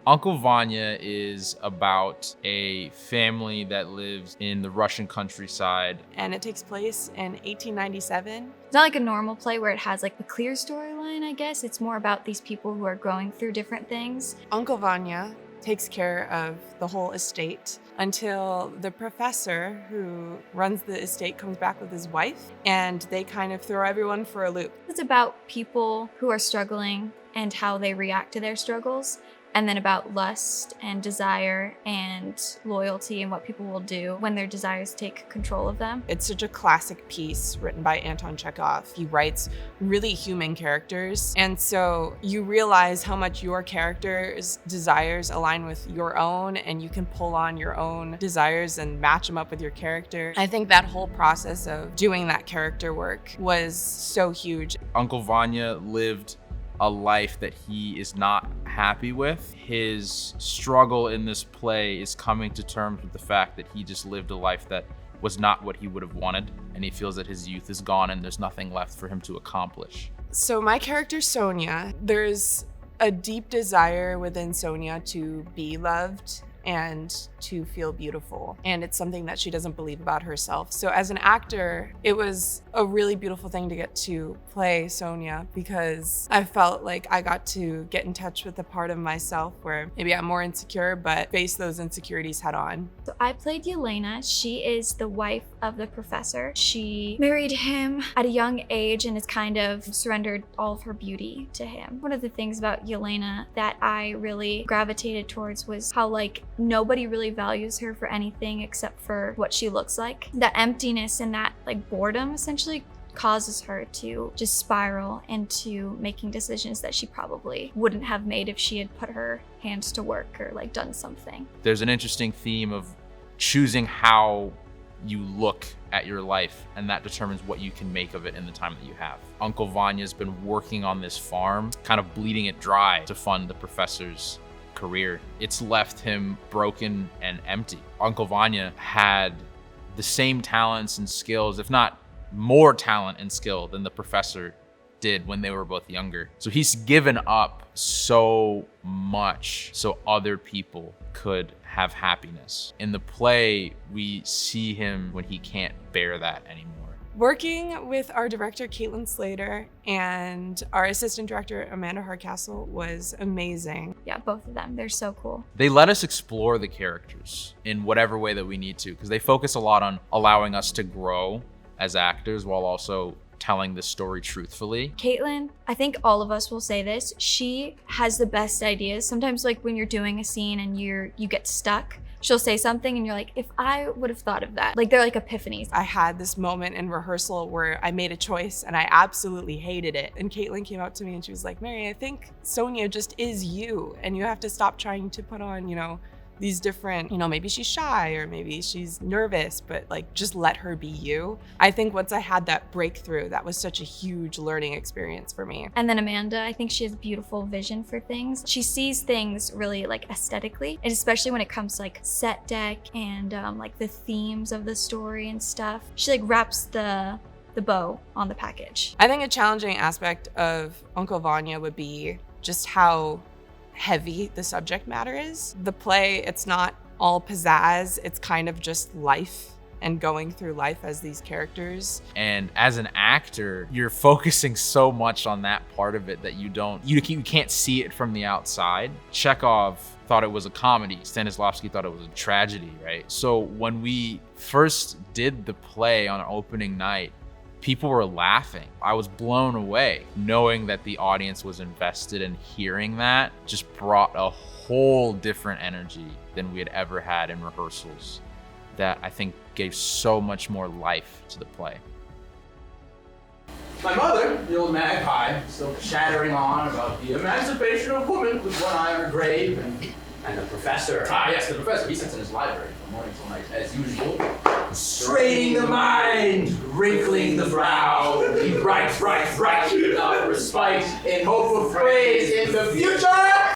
Uncle Vanya is about a family that lives in the Russian countryside. And it takes place in 1897. It's not like a normal play where it has like a clear storyline, I guess. It's more about these people who are going through different things. Uncle Vanya takes care of the whole estate until the professor who runs the estate comes back with his wife, and they kind of throw everyone for a loop. It's about people who are struggling and how they react to their struggles, and then about lust and desire and loyalty and what people will do when their desires take control of them. It's such a classic piece written by Anton Chekhov. He writes really human characters, and so you realize how much your character's desires align with your own, and you can pull on your own desires and match them up with your character. I think that whole process of doing that character work was so huge. Uncle Vanya lived a life that he is not happy with. His struggle in this play is coming to terms with the fact that he just lived a life that was not what he would have wanted, and he feels that his youth is gone and there's nothing left for him to accomplish. So my character, Sonia, there's a deep desire within Sonia to be loved and to feel beautiful. And it's something that she doesn't believe about herself. So as an actor, it was a really beautiful thing to get to play Sonia, because I felt like I got to get in touch with a part of myself where maybe I'm more insecure, but face those insecurities head on. So I played Yelena. She is the wife of the professor. She married him at a young age and has kind of surrendered all of her beauty to him. One of the things about Yelena that I really gravitated towards was how like nobody really values her for anything except for what she looks like. That emptiness and that like boredom essentially causes her to just spiral into making decisions that she probably wouldn't have made if she had put her hands to work or like done something. There's an interesting theme of choosing how you look at your life, and that determines what you can make of it in the time that you have. Uncle Vanya's been working on this farm, kind of bleeding it dry to fund the professor's career. It's left him broken and empty. Uncle Vanya had the same talents and skills, if not more talent and skill than the professor did when they were both younger. So he's given up so much so other people could have happiness. In the play, we see him when he can't bear that anymore. Working with our director, Caitlin Slater, and our assistant director, Amanda Hardcastle, was amazing. Yeah, both of them, they're so cool. They let us explore the characters in whatever way that we need to, because they focus a lot on allowing us to grow as actors while also telling the story truthfully. Caitlin, I think all of us will say this, she has the best ideas. Sometimes like when you're doing a scene and you get stuck, she'll say something and you're like, if I would have thought of that. Like they're like epiphanies. I had this moment in rehearsal where I made a choice and I absolutely hated it. And Caitlin came up to me and she was like, Mary, I think Sonia just is you, and you have to stop trying to put on, these different, maybe she's shy or maybe she's nervous, but like just let her be you. I think once I had that breakthrough, that was such a huge learning experience for me. And then Amanda, I think she has a beautiful vision for things. She sees things really like aesthetically, and especially when it comes to like set deck and like the themes of the story and stuff. She like wraps the bow on the package. I think a challenging aspect of Uncle Vanya would be just how heavy the subject matter is. The play, it's not all pizzazz, it's kind of just life and going through life as these characters. And as an actor, you're focusing so much on that part of it that you can't see it from the outside. Chekhov thought it was a comedy. Stanislavski thought it was a tragedy, right? So when we first did the play on opening night, people were laughing. I was blown away. Knowing that the audience was invested in hearing that just brought a whole different energy than we had ever had in rehearsals that I think gave so much more life to the play. My mother, the old magpie, still chattering on about the emancipation of woman with one eye on her grave, and the professor. Yes, the professor. He sits in his library from morning till night, as usual. Straining the mind, wrinkling the brow. He writes without respite, in hope of praise in the future.